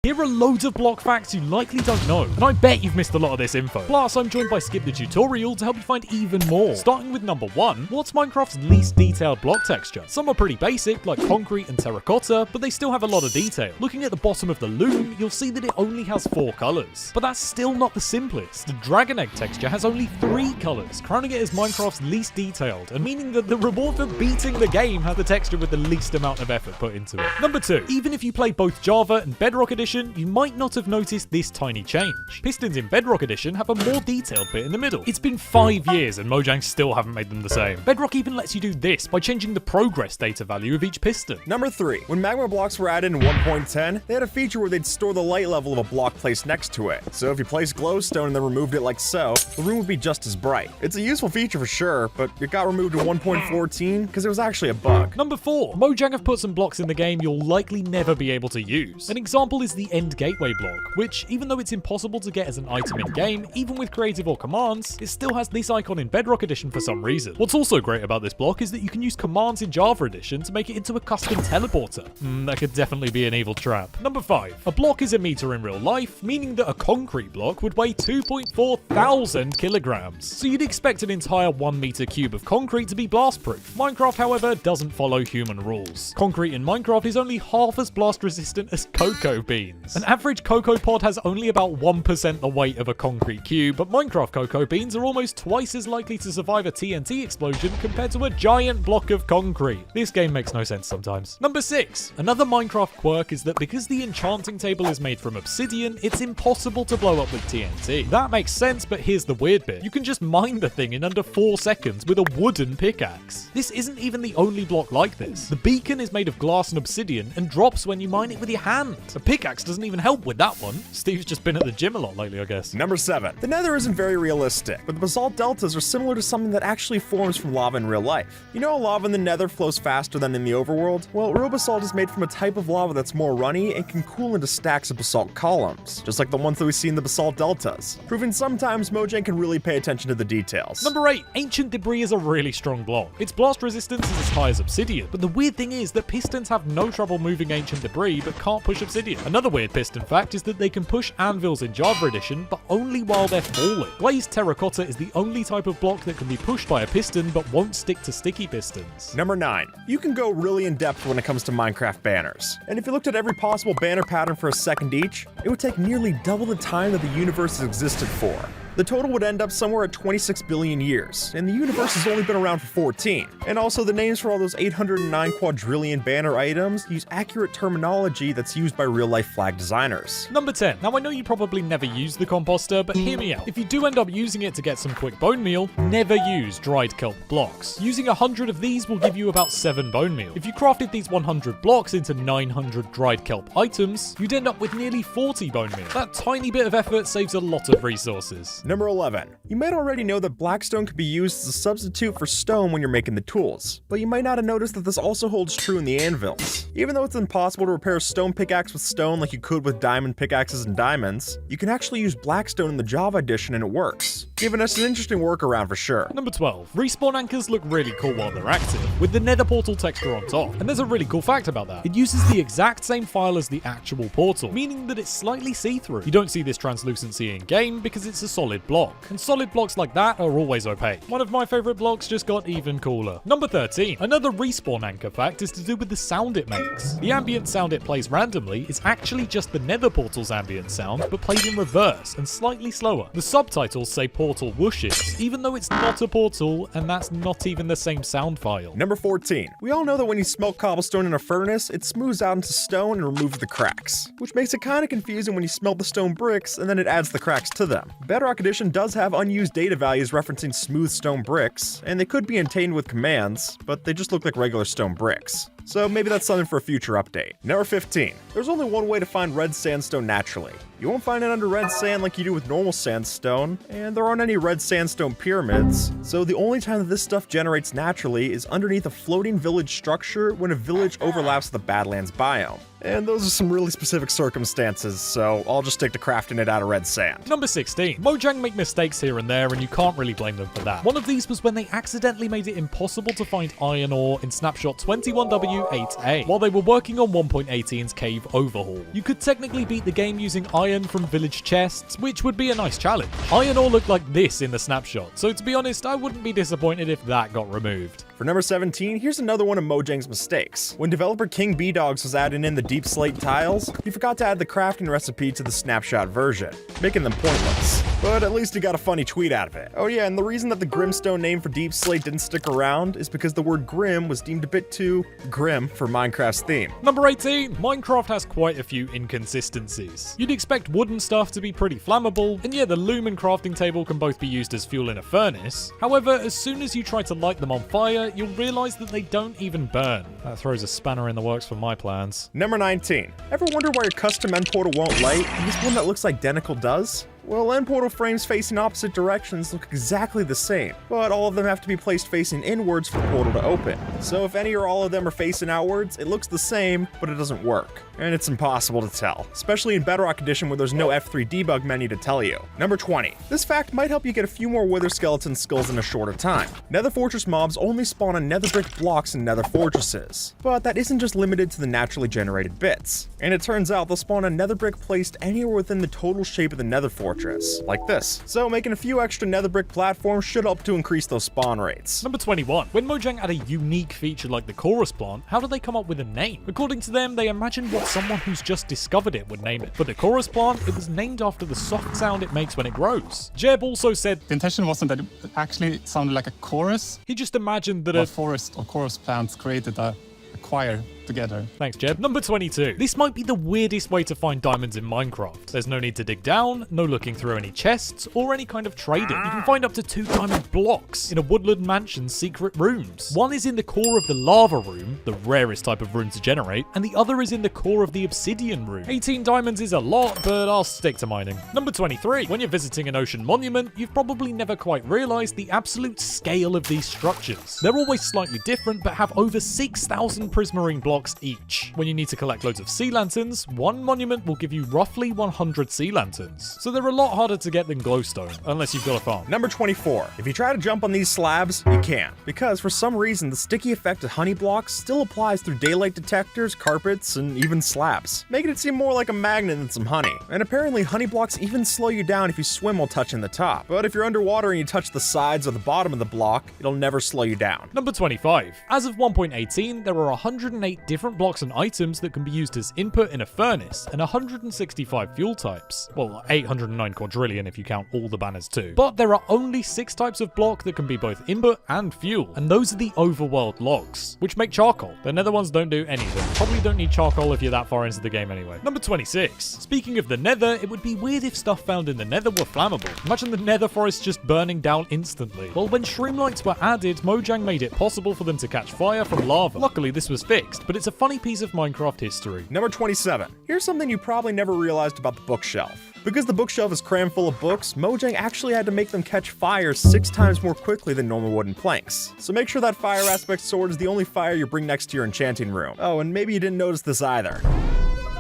Here are loads of block facts you likely don't know, and I bet you've missed a lot of this info. Plus, I'm joined by Skip the Tutorial to help you find even more. Starting with number 1, what's Minecraft's least detailed block texture? Some are pretty basic, like concrete and terracotta, but they still have a lot of detail. Looking at the bottom of the loom, you'll see that it only has 4 colors. But that's still not the simplest. The dragon egg texture has only 3 colors, crowning it as Minecraft's least detailed, and meaning that the reward for beating the game has the texture with the least amount of effort put into it. Number 2, even if you play both Java and Bedrock Edition, you might not have noticed this tiny change. Pistons in Bedrock Edition have a more detailed bit in the middle. It's been 5 years and Mojang still haven't made them the same. Bedrock even lets you do this by changing the progress data value of each piston. Number 3, when magma blocks were added in 1.10, they had a feature where they'd store the light level of a block placed next to it. So if you placed glowstone and then removed it like so, the room would be just as bright. It's a useful feature for sure, but it got removed in 1.14 because it was actually a bug. Number 4, Mojang have put some blocks in the game you'll likely never be able to use. An example is the end gateway block, which, even though it's impossible to get as an item in game, even with creative or commands, it still has this icon in Bedrock Edition for some reason. What's also great about this block is that you can use commands in Java Edition to make it into a custom teleporter. That could definitely be an evil trap. Number 5, a block is a meter in real life, meaning that a concrete block would weigh 2.4 thousand kilograms. So you'd expect an entire 1 meter cube of concrete to be blast proof. Minecraft, however, doesn't follow human rules. Concrete in Minecraft is only half as blast resistant as cocoa beans. An average cocoa pod has only about 1% the weight of a concrete cube, but Minecraft cocoa beans are almost twice as likely to survive a TNT explosion compared to a giant block of concrete. This game makes no sense sometimes. Number 6, another Minecraft quirk is that because the enchanting table is made from obsidian, it's impossible to blow up with TNT. That makes sense, but here's the weird bit. You can just mine the thing in under 4 seconds with a wooden pickaxe. This isn't even the only block like this. The beacon is made of glass and obsidian and drops when you mine it with your hand. A pickaxe doesn't even help with that one. Steve's just been at the gym a lot lately, I guess. Number 7, the Nether isn't very realistic, but the basalt deltas are similar to something that actually forms from lava in real life. You know how lava in the Nether flows faster than in the overworld? Well, real basalt is made from a type of lava that's more runny and can cool into stacks of basalt columns, just like the ones that we see in the basalt deltas, proving sometimes Mojang can really pay attention to the details. Number 8, ancient debris is a really strong block. Its blast resistance is as high as obsidian, but the weird thing is that pistons have no trouble moving ancient debris but can't push obsidian. Another weird piston fact is that they can push anvils in Java Edition, but only while they're falling. Glazed terracotta is the only type of block that can be pushed by a piston but won't stick to sticky pistons. Number 9, you can go really in depth when it comes to Minecraft banners. And if you looked at every possible banner pattern for a second each, it would take nearly double the time that the universe has existed for. The total would end up somewhere at 26 billion years, and the universe has only been around for 14. And also, the names for all those 809 quadrillion banner items use accurate terminology that's used by real-life flag designers. Number 10. Now, I know you probably never use the composter, but hear me out. If you do end up using it to get some quick bone meal, never use dried kelp blocks. Using 100 of these will give you about 7 bone meal. If you crafted these 100 blocks into 900 dried kelp items, you'd end up with nearly 40 bone meal. That tiny bit of effort saves a lot of resources. Number 11. You might already know that blackstone can be used as a substitute for stone when you're making the tools, but you might not have noticed that this also holds true in the anvils. Even though it's impossible to repair a stone pickaxe with stone like you could with diamond pickaxes and diamonds, you can actually use blackstone in the Java edition and it works, giving us an interesting workaround for sure. Number 12. Respawn anchors look really cool while they're active, with the nether portal texture on top. And there's a really cool fact about that. It uses the exact same file as the actual portal, meaning that it's slightly see-through. You don't see this translucency in game because it's a solid block, and solid blocks like that are always opaque. One of my favorite blocks just got even cooler. Number 13. Another respawn anchor fact is to do with the sound it makes. The ambient sound it plays randomly is actually just the nether portal's ambient sound, but played in reverse and slightly slower. The subtitles say portal whooshes, even though it's not a portal, and that's not even the same sound file. Number 14. We all know that when you smelt cobblestone in a furnace, it smooths out into stone and removes the cracks, which makes it kind of confusing when you smelt the stone bricks and then it adds the cracks to them. Bedrock Edition does have unused data values referencing smooth stone bricks, and they could be obtained with commands, but they just look like regular stone bricks. So maybe that's something for a future update. Number 15. There's only one way to find red sandstone naturally. You won't find it under red sand like you do with normal sandstone, and there aren't any red sandstone pyramids, so the only time that this stuff generates naturally is underneath a floating village structure when a village overlaps the Badlands biome. And those are some really specific circumstances, so I'll just stick to crafting it out of red sand. Number 16. Mojang make mistakes here and there, and you can't really blame them for that. One of these was when they accidentally made it impossible to find iron ore in snapshot 21W8A while they were working on 1.18's cave overhaul. You could technically beat the game using iron from village chests, which would be a nice challenge. Iron ore looked like this in the snapshot, so to be honest, I wouldn't be disappointed if that got removed. For number 17, here's another one of Mojang's mistakes. When developer King B-Dogs was adding in the deep slate tiles, he forgot to add the crafting recipe to the snapshot version, making them pointless. But at least he got a funny tweet out of it. Oh yeah, and the reason that the Grimstone name for deep slate didn't stick around is because the word grim was deemed a bit too grim for Minecraft's theme. Number 18. Minecraft has quite a few inconsistencies. You'd expect wooden stuff to be pretty flammable, and yeah, the loom and crafting table can both be used as fuel in a furnace. However, as soon as you try to light them on fire, you'll realize that they don't even burn. That throws a spanner in the works for my plans. Number 19. Ever wonder why your custom end portal won't light, and this one that looks identical does? Well, end portal frames facing opposite directions look exactly the same, but all of them have to be placed facing inwards for the portal to open. So if any or all of them are facing outwards, it looks the same, but it doesn't work. And it's impossible to tell, especially in Bedrock Edition where there's no F3 debug menu to tell you. Number 20. This fact might help you get a few more wither skeleton skulls in a shorter time. Nether Fortress mobs only spawn on nether brick blocks in nether fortresses, but that isn't just limited to the naturally generated bits. And it turns out they'll spawn a nether brick placed anywhere within the total shape of the nether fortress, like this. So making a few extra nether brick platforms should help to increase those spawn rates. Number 21. When Mojang add a unique feature like the chorus plant, how do they come up with a name? According to them, they imagined what someone who's just discovered it would name it. For the chorus plant, it was named after the soft sound it makes when it grows. Jeb also said the intention wasn't that it actually sounded like a chorus. He just imagined that a forest or chorus plants created a choir together. Thanks, Jeb. Number 22. This might be the weirdest way to find diamonds in Minecraft. There's no need to dig down, no looking through any chests, or any kind of trading. You can find up to 2 diamond blocks in a woodland mansion's secret rooms. One is in the core of the lava room, the rarest type of room to generate, and the other is in the core of the obsidian room. 18 diamonds is a lot, but I'll stick to mining. Number 23. When you're visiting an ocean monument, you've probably never quite realized the absolute scale of these structures. They're always slightly different, but have over 6,000 prismarine blocks each. When you need to collect loads of sea lanterns, one monument will give you roughly 100 sea lanterns. So they're a lot harder to get than glowstone, unless you've got a farm. Number 24. If you try to jump on these slabs, you can't, because for some reason the sticky effect of honey blocks still applies through daylight detectors, carpets, and even slabs, making it seem more like a magnet than some honey. And apparently honey blocks even slow you down if you swim while touching the top. But if you're underwater and you touch the sides or the bottom of the block, it'll never slow you down. Number 25. As of 1.18, there are 108 different blocks and items that can be used as input in a furnace, and 165 fuel types. Well, 809 quadrillion if you count all the banners too. But there are only 6 types of block that can be both input and fuel, and those are the overworld logs, which make charcoal. The nether ones don't do anything. Probably don't need charcoal if you're that far into the game anyway. Number 26. Speaking of the nether, it would be weird if stuff found in the nether were flammable. Imagine the nether forest just burning down instantly. Well, when shroomlights were added, Mojang made it possible for them to catch fire from lava. Luckily, this was fixed, but it's a funny piece of Minecraft history. Number 27. Here's something you probably never realized about the bookshelf. Because the bookshelf is crammed full of books, Mojang actually had to make them catch fire 6 times more quickly than normal wooden planks. So make sure that fire aspect sword is the only fire you bring next to your enchanting room. Oh, and maybe you didn't notice this either.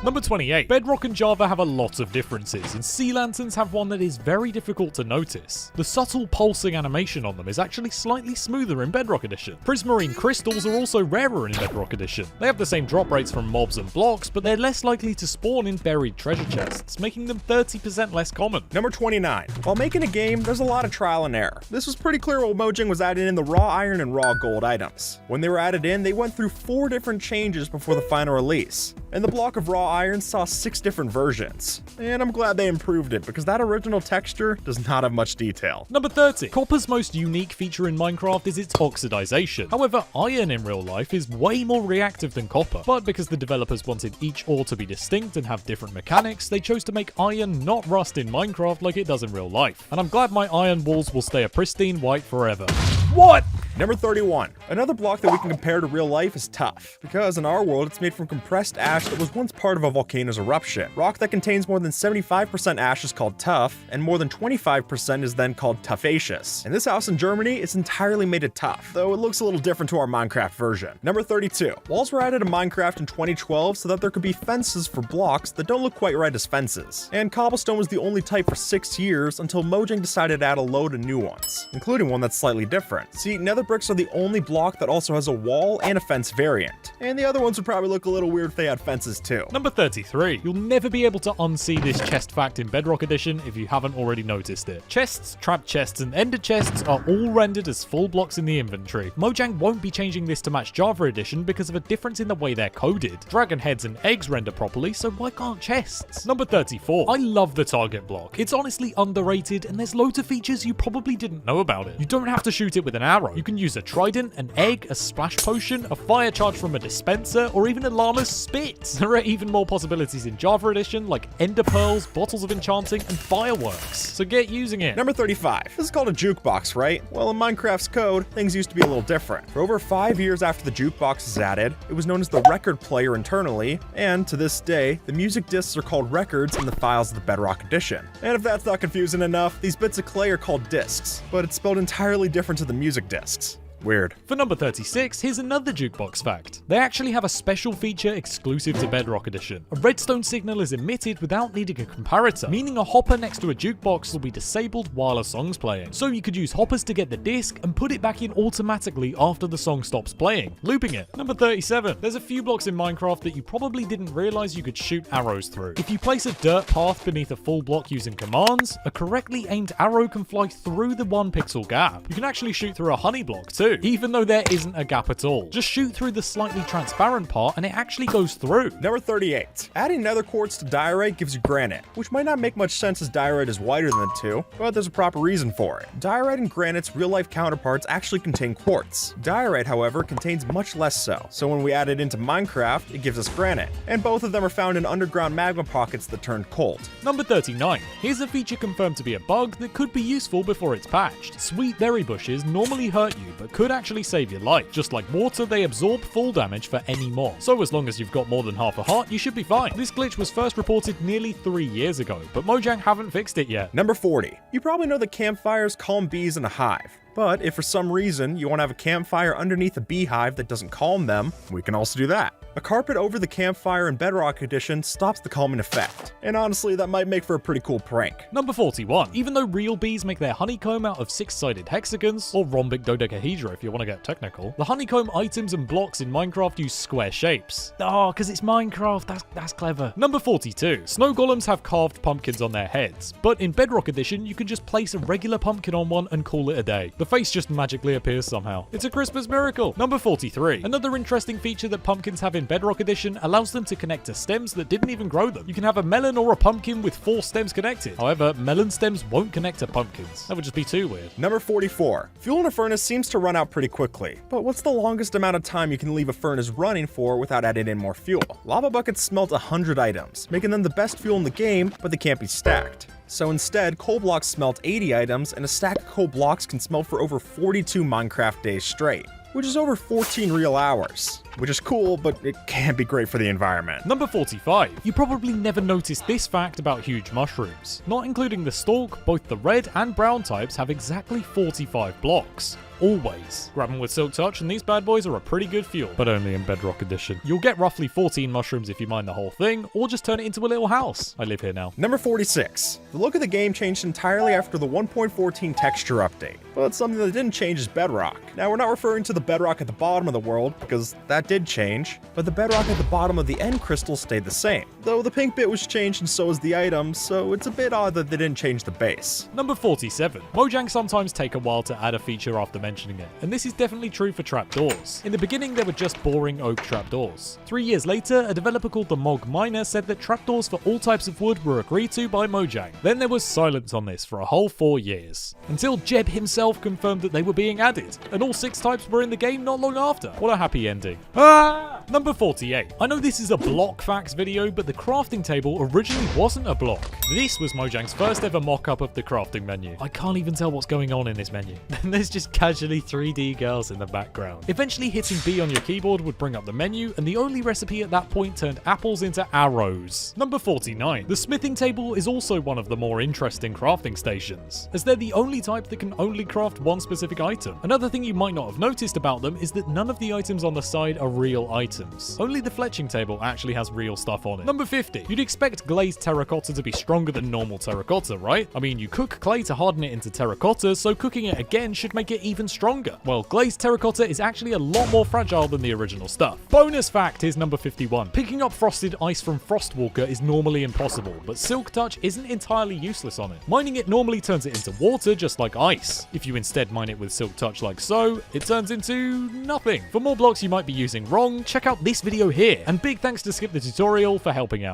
Number 28. Bedrock and Java have a lot of differences, and sea lanterns have one that is very difficult to notice. The subtle pulsing animation on them is actually slightly smoother in Bedrock Edition. Prismarine crystals are also rarer in Bedrock Edition. They have the same drop rates from mobs and blocks, but they're less likely to spawn in buried treasure chests, making them 30% less common. Number 29. While making a game, there's a lot of trial and error. This was pretty clear while Mojang was adding in the raw iron and raw gold items. When they were added in, they went through 4 different changes before the final release. And the block of raw iron saw 6 different versions. And I'm glad they improved it, because that original texture does not have much detail. Number 30. Copper's most unique feature in Minecraft is its oxidization. However, iron in real life is way more reactive than copper. But because the developers wanted each ore to be distinct and have different mechanics, they chose to make iron not rust in Minecraft like it does in real life. And I'm glad my iron walls will stay a pristine white forever. What? Number 31. Another block that we can compare to real life is tough, because in our world it's made from compressed ash ash that was once part of a volcano's eruption. Rock that contains more than 75% ash is called tough, and more than 25% is then called tuffaceous. In this house in Germany, it's entirely made of tough, though it looks a little different to our Minecraft version. Number 32. Walls were added to Minecraft in 2012 so that there could be fences for blocks that don't look quite right as fences. And cobblestone was the only type for 6 years until Mojang decided to add a load of new ones, including one that's slightly different. See, nether bricks are the only block that also has a wall and a fence variant. And the other ones would probably look a little weird if they had fences too. Number 33. You'll never be able to unsee this chest fact in Bedrock Edition if you haven't already noticed it. Chests, trap chests, and ender chests are all rendered as full blocks in the inventory. Mojang won't be changing this to match Java Edition because of a difference in the way they're coded. Dragon heads and eggs render properly, so why can't chests? Number 34. I love the target block. It's honestly underrated, and there's loads of features you probably didn't know about it. You don't have to shoot it with an arrow. You can use a trident, an egg, a splash potion, a fire charge from a dispenser, or even a llama's spit. There are even more possibilities in Java Edition, like ender pearls, bottles of enchanting, and fireworks. So get using it. Number 35. This is called a jukebox, right? Well, in Minecraft's code, things used to be a little different. For over 5 years after the jukebox was added, it was known as the record player internally, and to this day, the music discs are called records in the files of the Bedrock Edition. And if that's not confusing enough, these bits of clay are called discs, but it's spelled entirely different to the music discs. Weird. For number 36, here's another jukebox fact. They actually have a special feature exclusive to Bedrock Edition. A redstone signal is emitted without needing a comparator, meaning a hopper next to a jukebox will be disabled while a song's playing. So you could use hoppers to get the disc and put it back in automatically after the song stops playing, looping it. Number 37. There's a few blocks in Minecraft that you probably didn't realize you could shoot arrows through. If you place a dirt path beneath a full block using commands, a correctly aimed arrow can fly through the 1 pixel gap. You can actually shoot through a honey block too, even though there isn't a gap at all. Just shoot through the slightly transparent part and it actually goes through. Number 38. Adding nether quartz to diorite gives you granite, which might not make much sense as diorite is wider than the two, but there's a proper reason for it. Diorite and granite's real-life counterparts actually contain quartz. Diorite, however, contains much less so when we add it into Minecraft, it gives us granite. And both of them are found in underground magma pockets that turned cold. Number 39. Here's a feature confirmed to be a bug that could be useful before it's patched. Sweet berry bushes normally hurt you, but could actually save your life. Just like water, they absorb full damage for any more. So as long as you've got more than half a heart, you should be fine. This glitch was first reported nearly 3 years ago, but Mojang haven't fixed it yet. Number 40. You probably know that campfires calm bees in a hive. But if for some reason you want to have a campfire underneath a beehive that doesn't calm them, we can also do that. A carpet over the campfire in Bedrock Edition stops the calming effect. And honestly, that might make for a pretty cool prank. Number 41. Even though real bees make their honeycomb out of 6-sided hexagons, or rhombic dodecahedra if you want to get technical, the honeycomb items and blocks in Minecraft use square shapes. Oh, because it's Minecraft, that's clever. Number 42. Snow golems have carved pumpkins on their heads, but in Bedrock Edition, you can just place a regular pumpkin on one and call it a day. The face just magically appears somehow. It's a Christmas miracle. Number 43. Another interesting feature that pumpkins have in Bedrock Edition allows them to connect to stems that didn't even grow them. You can have a melon or a pumpkin with 4 stems connected. However, melon stems won't connect to pumpkins. That would just be too weird. Number 44. Fuel in a furnace seems to run out pretty quickly, but what's the longest amount of time you can leave a furnace running for without adding in more fuel? Lava buckets smelt 100 items, making them the best fuel in the game, but they can't be stacked. So instead, coal blocks smelt 80 items, and a stack of coal blocks can smelt for over 42 Minecraft days straight, which is over 14 real hours. Which is cool, but it can't be great for the environment. Number 45. You probably never noticed this fact about huge mushrooms. Not including the stalk, both the red and brown types have exactly 45 blocks. Always. Grab them with Silk Touch and these bad boys are a pretty good fuel, but only in Bedrock Edition. You'll get roughly 14 mushrooms if you mine the whole thing, or just turn it into a little house. I live here now. Number 46. The look of the game changed entirely after the 1.14 texture update, but something that didn't change is Bedrock. Now, we're not referring to the bedrock at the bottom of the world, because that did change, but the bedrock at the bottom of the end crystal stayed the same. Though the pink bit was changed and so was the item, so it's a bit odd that they didn't change the base. Number 47. Mojang sometimes take a while to add a feature after mentioning it, and this is definitely true for trapdoors. In the beginning, they were just boring oak trapdoors. 3 years later, a developer called the Mog Miner said that trapdoors for all types of wood were agreed to by Mojang. Then there was silence on this for a whole 4 years, until Jeb himself confirmed that they were being added, and all 6 types were in the game not long after. What a happy ending. Ah! Number 48. I know this is a block facts video, but the crafting table originally wasn't a block. This was Mojang's first ever mock-up of the crafting menu. I can't even tell what's going on in this menu. There's just casually 3D girls in the background. Eventually hitting B on your keyboard would bring up the menu, and the only recipe at that point turned apples into arrows. Number 49. The smithing table is also one of the more interesting crafting stations, as they're the only type that can only craft one specific item. Another thing you might not have noticed about them is that none of the items on the side are real items. Only the fletching table actually has real stuff on it. Number 50. You'd expect glazed terracotta to be stronger than normal terracotta, right? I mean, you cook clay to harden it into terracotta, so cooking it again should make it even stronger. Well, glazed terracotta is actually a lot more fragile than the original stuff. Bonus fact is number 51. Picking up frosted ice from Frostwalker is normally impossible, but Silk Touch isn't entirely useless on it. Mining it normally turns it into water, just like ice. If you instead mine it with Silk Touch like so, it turns into nothing. For more blocks you might be using wrong, check out this video here. And big thanks to Skip the Tutorial for helping out.